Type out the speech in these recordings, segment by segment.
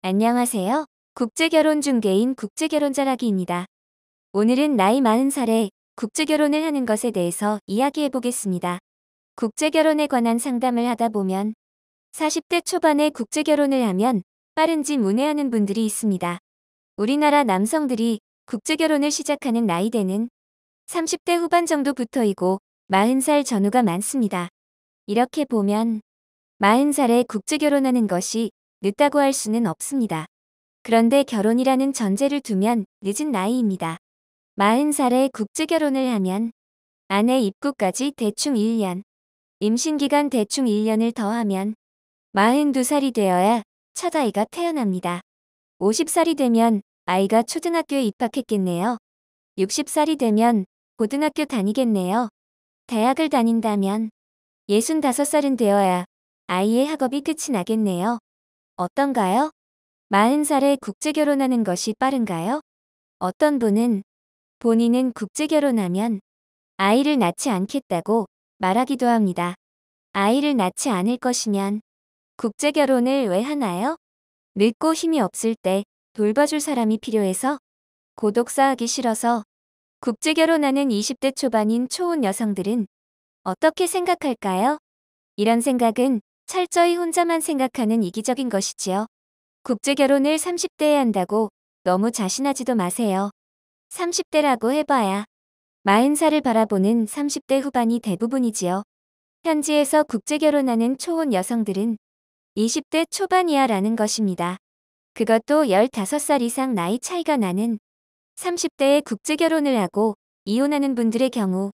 안녕하세요. 국제결혼 중개인 국제결혼자라기입니다. 오늘은 나이 40살에 국제결혼을 하는 것에 대해서 이야기해 보겠습니다. 국제결혼에 관한 상담을 하다 보면 40대 초반에 국제결혼을 하면 빠른지 문외하는 분들이 있습니다. 우리나라 남성들이 국제결혼을 시작하는 나이대는 30대 후반 정도부터이고 40살 전후가 많습니다. 이렇게 보면 40살에 국제결혼하는 것이 늦다고 할 수는 없습니다. 그런데 결혼이라는 전제를 두면 늦은 나이입니다. 40살에 국제결혼을 하면 아내 입구까지 대충 1년, 임신기간 대충 1년을 더하면 42살이 되어야 첫 아이가 태어납니다. 50살이 되면 아이가 초등학교에 입학했겠네요. 60살이 되면 고등학교 다니겠네요. 대학을 다닌다면 65살은 되어야 아이의 학업이 끝이 나겠네요. 어떤가요? 40살에 국제결혼하는 것이 빠른가요? 어떤 분은 본인은 국제결혼하면 아이를 낳지 않겠다고 말하기도 합니다. 아이를 낳지 않을 것이면 국제결혼을 왜 하나요? 늙고 힘이 없을 때 돌봐줄 사람이 필요해서, 고독사하기 싫어서. 국제결혼하는 20대 초반인 초혼 여성들은 어떻게 생각할까요? 이런 생각은 철저히 혼자만 생각하는 이기적인 것이지요. 국제결혼을 30대에 한다고 너무 자신하지도 마세요. 30대라고 해봐야 40살을 바라보는 30대 후반이 대부분이지요. 현지에서 국제결혼하는 초혼 여성들은 20대 초반이야라는 것입니다. 그것도 15살 이상 나이 차이가 나는 30대에 국제결혼을 하고 이혼하는 분들의 경우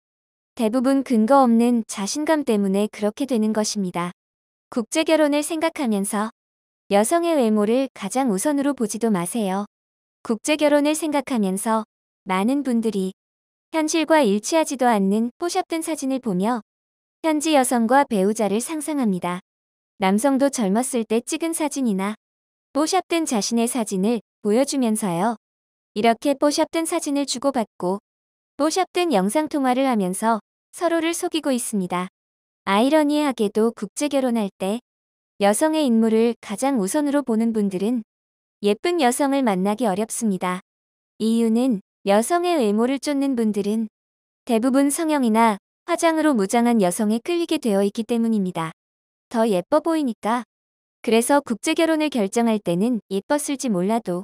대부분 근거 없는 자신감 때문에 그렇게 되는 것입니다. 국제결혼을 생각하면서 여성의 외모를 가장 우선으로 보지도 마세요. 국제결혼을 생각하면서 많은 분들이 현실과 일치하지도 않는 뽀샵된 사진을 보며 현지 여성과 배우자를 상상합니다. 남성도 젊었을 때 찍은 사진이나 뽀샵된 자신의 사진을 보여주면서요. 이렇게 뽀샵된 사진을 주고받고 뽀샵된 영상통화를 하면서 서로를 속이고 있습니다. 아이러니하게도 국제결혼할 때 여성의 인물을 가장 우선으로 보는 분들은 예쁜 여성을 만나기 어렵습니다. 이유는 여성의 외모를 쫓는 분들은 대부분 성형이나 화장으로 무장한 여성에 끌리게 되어 있기 때문입니다. 더 예뻐 보이니까. 그래서 국제결혼을 결정할 때는 예뻤을지 몰라도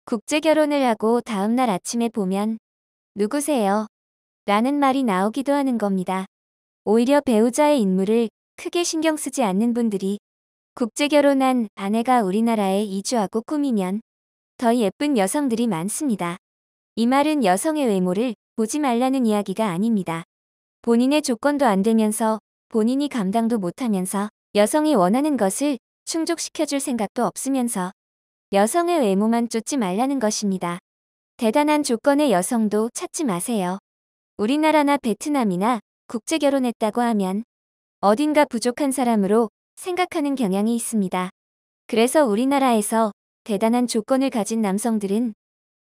국제결혼을 하고 다음날 아침에 보면 누구세요? 라는 말이 나오기도 하는 겁니다. 오히려 배우자의 인물을 크게 신경 쓰지 않는 분들이 국제결혼한 아내가 우리나라에 이주하고 꾸미면 더 예쁜 여성들이 많습니다. 이 말은 여성의 외모를 보지 말라는 이야기가 아닙니다. 본인의 조건도 안 되면서 본인이 감당도 못하면서 여성이 원하는 것을 충족시켜줄 생각도 없으면서 여성의 외모만 쫓지 말라는 것입니다. 대단한 조건의 여성도 찾지 마세요. 우리나라나 베트남이나 국제결혼했다고 하면 어딘가 부족한 사람으로 생각하는 경향이 있습니다. 그래서 우리나라에서 대단한 조건을 가진 남성들은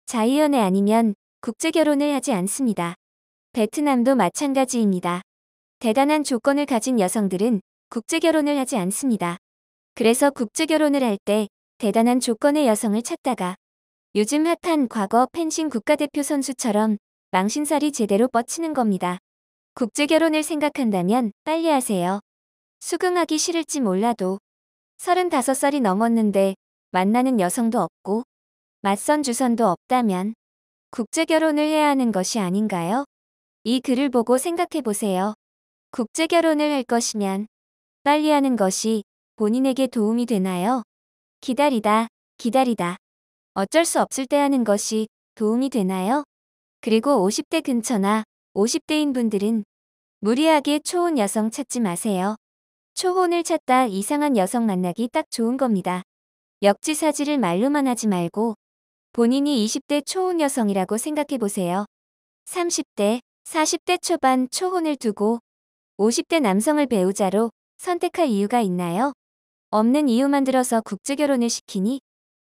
자유연애 아니면 국제결혼을 하지 않습니다. 베트남도 마찬가지입니다. 대단한 조건을 가진 여성들은 국제결혼을 하지 않습니다. 그래서 국제결혼을 할 때 대단한 조건의 여성을 찾다가 요즘 핫한 과거 펜싱 국가대표 선수처럼 망신살이 제대로 뻗치는 겁니다. 국제결혼을 생각한다면 빨리 하세요. 수긍하기 싫을지 몰라도 35살이 넘었는데 만나는 여성도 없고 맞선 주선도 없다면 국제결혼을 해야 하는 것이 아닌가요? 이 글을 보고 생각해 보세요. 국제결혼을 할 것이면 빨리 하는 것이 본인에게 도움이 되나요? 기다리다, 기다리다. 어쩔 수 없을 때 하는 것이 도움이 되나요? 그리고 50대 근처나 50대인 분들은 무리하게 초혼 여성 찾지 마세요. 초혼을 찾다 이상한 여성 만나기 딱 좋은 겁니다. 역지사지를 말로만 하지 말고 본인이 20대 초혼 여성이라고 생각해 보세요. 30대, 40대 초반 초혼을 두고 50대 남성을 배우자로 선택할 이유가 있나요? 없는 이유만 들어서 국제결혼을 시키니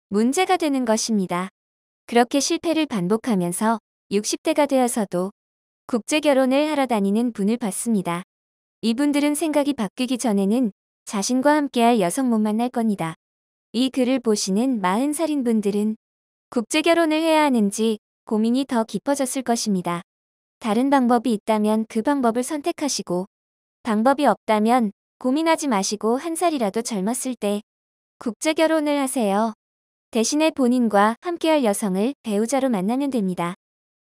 문제가 되는 것입니다. 그렇게 실패를 반복하면서 60대가 되어서도 국제결혼을 하러 다니는 분을 봤습니다. 이분들은 생각이 바뀌기 전에는 자신과 함께할 여성 못 만날 겁니다. 이 글을 보시는 40살인 분들은 국제결혼을 해야 하는지 고민이 더 깊어졌을 것입니다. 다른 방법이 있다면 그 방법을 선택하시고, 방법이 없다면 고민하지 마시고 한 살이라도 젊었을 때 국제결혼을 하세요. 대신에 본인과 함께할 여성을 배우자로 만나면 됩니다.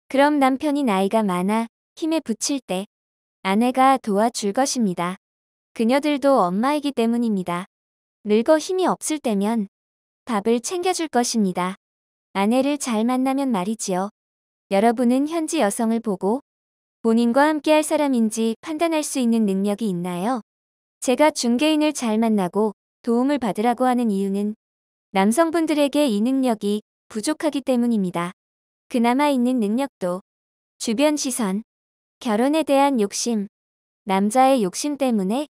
그럼 남편이 나이가 많아 힘에 부칠 때 아내가 도와줄 것입니다. 그녀들도 엄마이기 때문입니다. 늙어 힘이 없을 때면 밥을 챙겨줄 것입니다. 아내를 잘 만나면 말이지요. 여러분은 현지 여성을 보고 본인과 함께할 사람인지 판단할 수 있는 능력이 있나요? 제가 중개인을 잘 만나고 도움을 받으라고 하는 이유는 남성분들에게 이 능력이 부족하기 때문입니다. 그나마 있는 능력도 주변 시선, 결혼에 대한 욕심, 남자의 욕심 때문에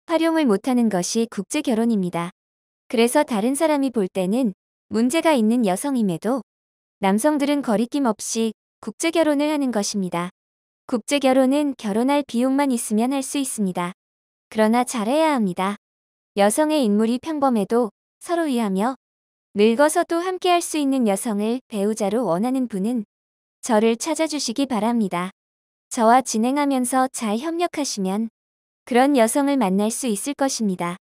활용을 못하는 것이 국제결혼입니다. 그래서 다른 사람이 볼 때는 문제가 있는 여성임에도 남성들은 거리낌 없이 국제결혼을 하는 것입니다. 국제결혼은 결혼할 비용만 있으면 할 수 있습니다. 그러나 잘해야 합니다. 여성의 인물이 평범해도 서로 위하며 늙어서도 함께할 수 있는 여성을 배우자로 원하는 분은 저를 찾아주시기 바랍니다. 저와 진행하면서 잘 협력하시면 그런 여성을 만날 수 있을 것입니다.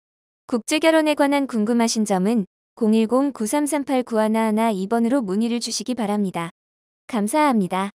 국제결혼에 관한 궁금하신 점은 010-9338-9111 2번으로 문의를 주시기 바랍니다. 감사합니다.